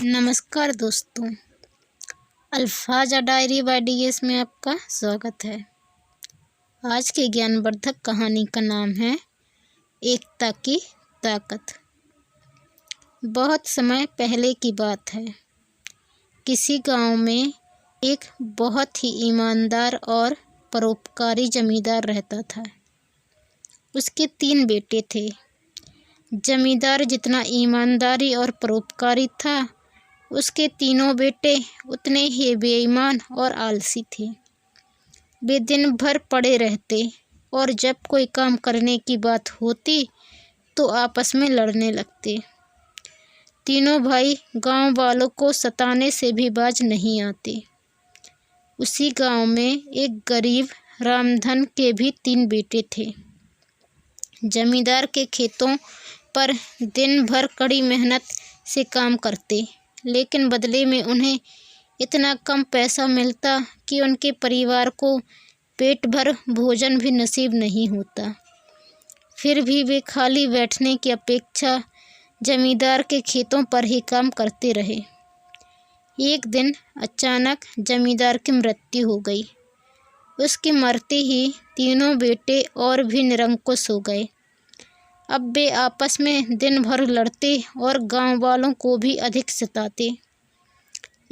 नमस्कार दोस्तों, अल्फाजा diary bye DS में आपका स्वागत है। आज की ज्ञानवर्धक कहानी का नाम है एकता की ताकत। बहुत समय पहले की बात है। किसी गांव में एक बहुत ही ईमानदार और परोपकारी जमींदार रहता था। उसके 3 बेटे थे। जमींदार जितना ईमानदारी और परोपकारी था, उसके तीनों बेटे उतने ही बेईमान और आलसी थे। वे दिन भर पड़े रहते और जब कोई काम करने की बात होती तो आपस में लड़ने लगते। तीनों भाई गांव वालों को सताने से भी बाज नहीं आते। उसी गांव में एक गरीब रामधन के भी 3 बेटे थे। जमींदार के खेतों पर दिन भर कड़ी मेहनत से काम करते, लेकिन बदले में उन्हें इतना कम पैसा मिलता कि उनके परिवार को पेट भर भोजन भी नसीब नहीं होता। फिर भी वे खाली बैठने की अपेक्षा जमींदार के खेतों पर ही काम करते रहे। एक दिन अचानक जमींदार की मृत्यु हो गई। उसके मरते ही तीनों बेटे और भी निरंकुश हो गए। अब वे आपस में दिन भर लड़ते और गांव वालों को भी अधिक सताते।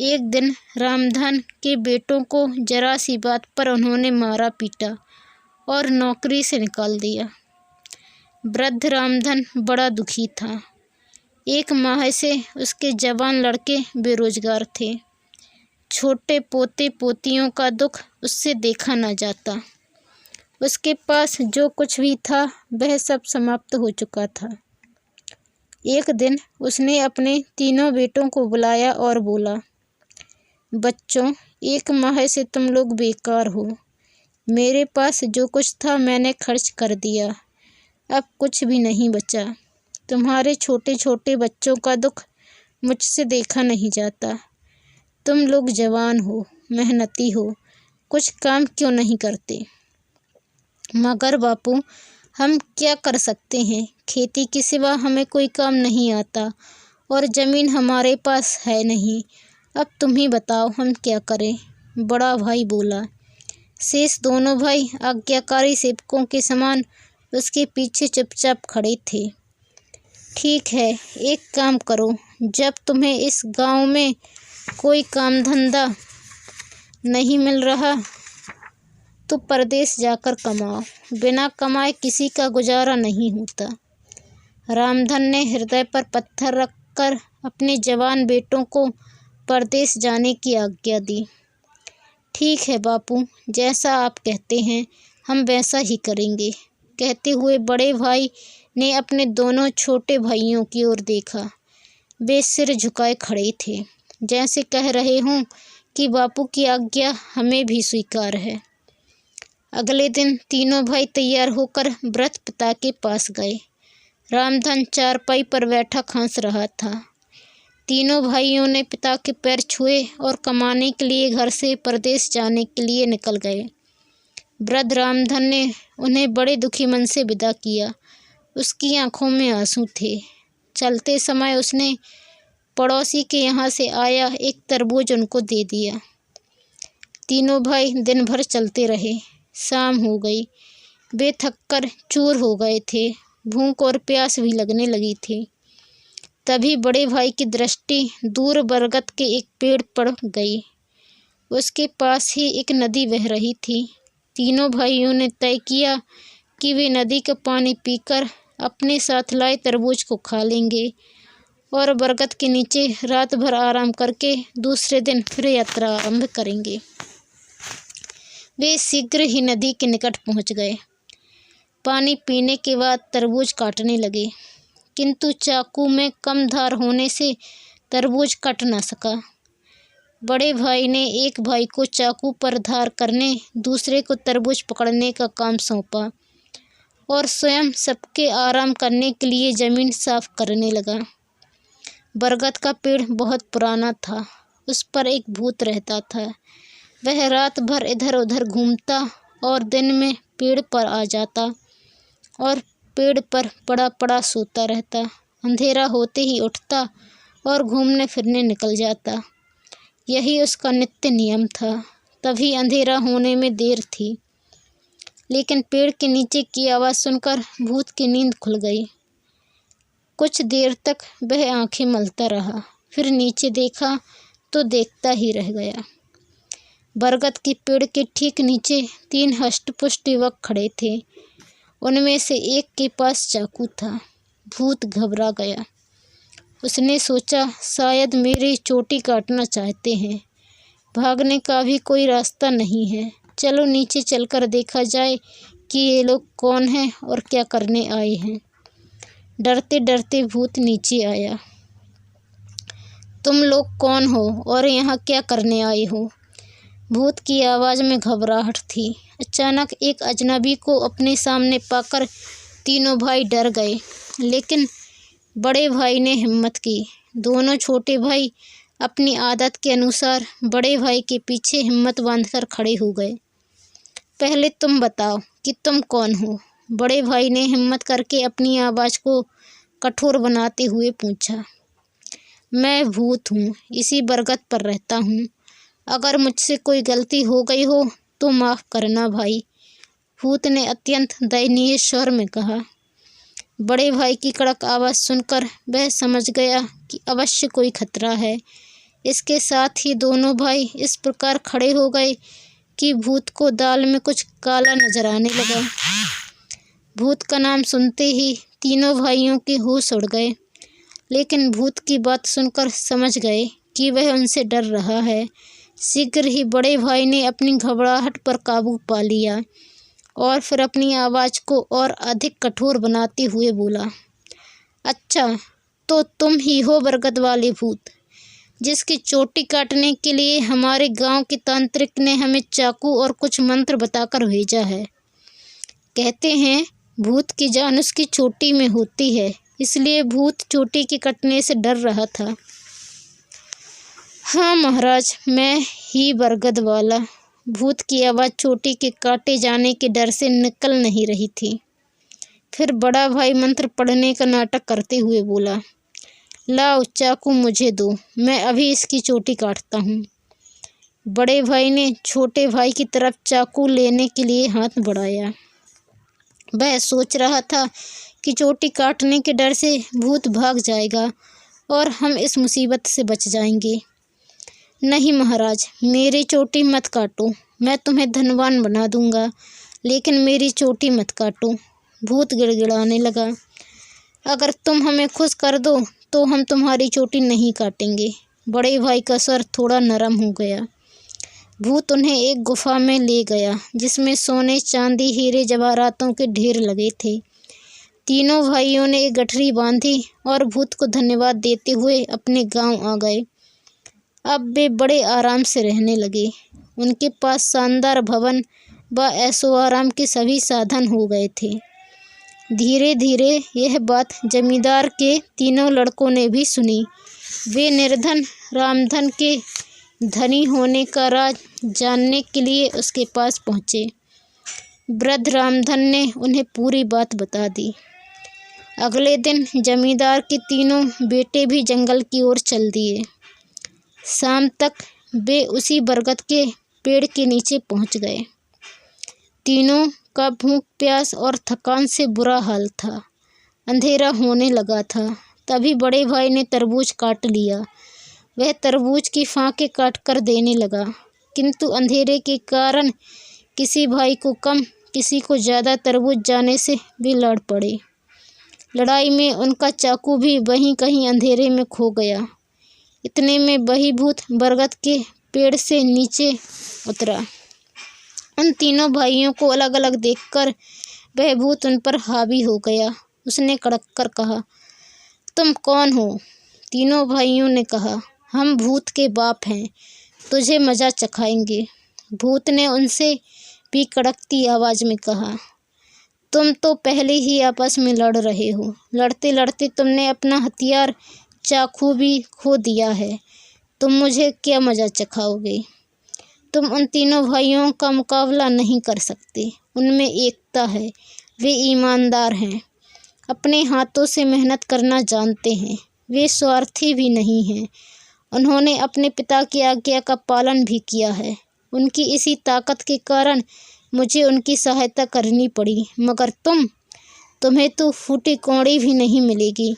एक दिन रामधन के बेटों को जरा सी बात पर उन्होंने मारा पीटा और नौकरी से निकाल दिया। वृद्ध रामधन बड़ा दुखी था। 1 माह से उसके जवान लड़के बेरोजगार थे। छोटे पोते पोतियों का दुख उससे देखा न जाता। उसके पास जो कुछ भी था वह सब समाप्त हो चुका था। एक दिन उसने अपने तीनों बेटों को बुलाया और बोला, बच्चों, 1 माह से तुम लोग बेकार हो। मेरे पास जो कुछ था मैंने खर्च कर दिया। अब कुछ भी नहीं बचा। तुम्हारे छोटे छोटे बच्चों का दुख मुझसे देखा नहीं जाता। तुम लोग जवान हो, मेहनती हो, कुछ काम क्यों नहीं करते? मगर बापू, हम क्या कर सकते हैं? खेती के सिवा हमें कोई काम नहीं आता और ज़मीन हमारे पास है नहीं। अब तुम ही बताओ हम क्या करें? बड़ा भाई बोला। शेष दोनों भाई आज्ञाकारी सेवकों के समान उसके पीछे चुपचाप खड़े थे। ठीक है, एक काम करो, जब तुम्हें इस गांव में कोई काम धंधा नहीं मिल रहा तो परदेश जाकर कमाओ। बिना कमाए किसी का गुजारा नहीं होता। रामधन ने हृदय पर पत्थर रखकर अपने जवान बेटों को परदेश जाने की आज्ञा दी। ठीक है बापू, जैसा आप कहते हैं हम वैसा ही करेंगे, कहते हुए बड़े भाई ने अपने दोनों छोटे भाइयों की ओर देखा। वे सिर झुकाए खड़े थे, जैसे कह रहे हों कि बापू की आज्ञा हमें भी स्वीकार है। अगले दिन तीनों भाई तैयार होकर व्रत पिता के पास गए। रामधन चारपाई पर बैठा खांस रहा था। तीनों भाइयों ने पिता के पैर छुए और कमाने के लिए घर से परदेश जाने के लिए निकल गए। वृद्ध रामधन ने उन्हें बड़े दुखी मन से विदा किया। उसकी आंखों में आंसू थे। चलते समय उसने पड़ोसी के यहाँ से आया एक तरबूज उनको दे दिया। तीनों भाई दिन भर चलते रहे। शाम हो गई। वे थककर चूर हो गए थे। भूख और प्यास भी लगने लगी थी। तभी बड़े भाई की दृष्टि दूर बरगद के एक पेड़ पर गई। उसके पास ही एक नदी बह रही थी। तीनों भाइयों ने तय किया कि वे नदी का पानी पीकर अपने साथ लाए तरबूज को खा लेंगे और बरगद के नीचे रात भर आराम करके दूसरे दिन फिर यात्रा आरंभ करेंगे। वे शीघ्र ही नदी के निकट पहुंच गए। पानी पीने के बाद तरबूज काटने लगे, किंतु चाकू में कम धार होने से तरबूज कट न सका। बड़े भाई ने एक भाई को चाकू पर धार करने, दूसरे को तरबूज पकड़ने का काम सौंपा और स्वयं सबके आराम करने के लिए ज़मीन साफ करने लगा। बरगद का पेड़ बहुत पुराना था। उस पर एक भूत रहता था। वह रात भर इधर उधर घूमता और दिन में पेड़ पर आ जाता और पेड़ पर पड़ा पड़ा सोता रहता। अंधेरा होते ही उठता और घूमने फिरने निकल जाता। यही उसका नित्य नियम था। तभी अंधेरा होने में देर थी, लेकिन पेड़ के नीचे की आवाज़ सुनकर भूत की नींद खुल गई। कुछ देर तक वह आंखें मलता रहा, फिर नीचे देखा तो देखता ही रह गया। बरगद के पेड़ के ठीक नीचे 3 हष्ट-पुष्ट युवक खड़े थे। उनमें से एक के पास चाकू था। भूत घबरा गया। उसने सोचा, शायद मेरी चोटी काटना चाहते हैं। भागने का भी कोई रास्ता नहीं है। चलो नीचे चलकर देखा जाए कि ये लोग कौन हैं और क्या करने आए हैं। डरते डरते भूत नीचे आया। तुम लोग कौन हो और यहाँ क्या करने आए हो? भूत की आवाज़ में घबराहट थी। अचानक एक अजनबी को अपने सामने पाकर तीनों भाई डर गए, लेकिन बड़े भाई ने हिम्मत की। दोनों छोटे भाई अपनी आदत के अनुसार बड़े भाई के पीछे हिम्मत बांधकर खड़े हो गए। पहले तुम बताओ कि तुम कौन हो? बड़े भाई ने हिम्मत करके अपनी आवाज़ को कठोर बनाते हुए पूछा। मैं भूत हूँ, इसी बरगद पर रहता हूँ। अगर मुझसे कोई गलती हो गई हो तो माफ़ करना भाई, भूत ने अत्यंत दयनीय स्वर में कहा। बड़े भाई की कड़क आवाज़ सुनकर वह समझ गया कि अवश्य कोई खतरा है। इसके साथ ही दोनों भाई इस प्रकार खड़े हो गए कि भूत को दाल में कुछ काला नजर आने लगा। भूत का नाम सुनते ही तीनों भाइयों के होश उड़ गए, लेकिन भूत की बात सुनकर समझ गए कि वह उनसे डर रहा है। शीघ्र ही बड़े भाई ने अपनी घबराहट पर काबू पा लिया और फिर अपनी आवाज़ को और अधिक कठोर बनाते हुए बोला, अच्छा, तो तुम ही हो बरगद वाले भूत, जिसकी चोटी काटने के लिए हमारे गांव के तांत्रिक ने हमें चाकू और कुछ मंत्र बताकर भेजा है। कहते हैं भूत की जान उसकी चोटी में होती है, इसलिए भूत चोटी के कटने से डर रहा था। हाँ महाराज, मैं ही बरगद वाला। भूत की आवाज़ चोटी के काटे जाने के डर से निकल नहीं रही थी। फिर बड़ा भाई मंत्र पढ़ने का नाटक करते हुए बोला, लाओ चाकू मुझे दो, मैं अभी इसकी चोटी काटता हूँ। बड़े भाई ने छोटे भाई की तरफ चाकू लेने के लिए हाथ बढ़ाया। वह सोच रहा था कि चोटी काटने के डर से भूत भाग जाएगा और हम इस मुसीबत से बच जाएंगे। नहीं महाराज, मेरी चोटी मत काटो, मैं तुम्हें धनवान बना दूंगा, लेकिन मेरी चोटी मत काटो। भूत गिड़गिड़ाने लगा। अगर तुम हमें खुश कर दो तो हम तुम्हारी चोटी नहीं काटेंगे। बड़े भाई का स्वर थोड़ा नरम हो गया। भूत उन्हें एक गुफा में ले गया, जिसमें सोने, चांदी, हीरे जवाहरातों के ढेर लगे थे। तीनों भाइयों ने एक गठरी बांधी और भूत को धन्यवाद देते हुए अपने गांव आ गए। अब वे बड़े आराम से रहने लगे। उनके पास शानदार भवन व ऐशो आराम के सभी साधन हो गए थे। धीरे धीरे यह बात जमींदार के तीनों लड़कों ने भी सुनी। वे निर्धन रामधन के धनी होने का राज जानने के लिए उसके पास पहुँचे। वृद्ध रामधन ने उन्हें पूरी बात बता दी। अगले दिन जमींदार के तीनों बेटे भी जंगल की ओर चल दिए। शाम तक वे उसी बरगद के पेड़ के नीचे पहुंच गए। तीनों का भूख, प्यास और थकान से बुरा हाल था। अंधेरा होने लगा था। तभी बड़े भाई ने तरबूज काट लिया। वह तरबूज की फांकें काट कर देने लगा, किंतु अंधेरे के कारण किसी भाई को कम, किसी को ज़्यादा तरबूज जाने से वे लड़ पड़े। लड़ाई में उनका चाकू भी वहीं कहीं अंधेरे में खो गया। इतने में वही भूत बरगद के पेड़ से नीचे उतरा। उन तीनों भाइयों को अलग अलग देखकर वह भूत उन पर हावी हो गया। उसने कड़क कर कहा, तुम कौन हो? तीनों भाइयों ने कहा, हम भूत के बाप हैं, तुझे मज़ा चखाएंगे। भूत ने उनसे भी कड़कती आवाज़ में कहा, तुम तो पहले ही आपस में लड़ रहे हो। लड़ते लड़ते तुमने अपना हथियार चाकू भी खो दिया है। तुम मुझे क्या मज़ा चखाओगे? तुम उन तीनों भाइयों का मुकाबला नहीं कर सकते। उनमें एकता है, वे ईमानदार हैं, अपने हाथों से मेहनत करना जानते हैं। वे स्वार्थी भी नहीं हैं। उन्होंने अपने पिता की आज्ञा का पालन भी किया है। उनकी इसी ताकत के कारण मुझे उनकी सहायता करनी पड़ी, मगर तुम्हें तो फूटी कौड़ी भी नहीं मिलेगी।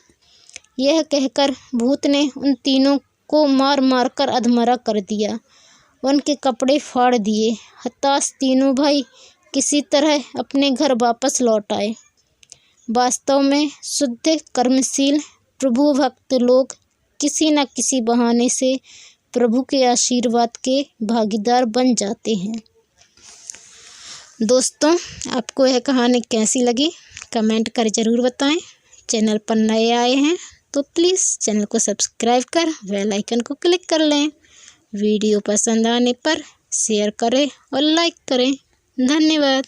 यह कहकर भूत ने उन तीनों को मार मार कर अधमरा कर दिया, उनके कपड़े फाड़ दिए। हताश तीनों भाई किसी तरह अपने घर वापस लौट आए। वास्तव में शुद्ध कर्मशील प्रभु भक्त लोग किसी न किसी बहाने से प्रभु के आशीर्वाद के भागीदार बन जाते हैं। दोस्तों, आपको यह कहानी कैसी लगी कमेंट कर ज़रूर बताएं। चैनल पर नए आए हैं तो प्लीज़ चैनल को सब्सक्राइब कर बेल आइकन को क्लिक कर लें। वीडियो पसंद आने पर शेयर करें और लाइक करें। धन्यवाद।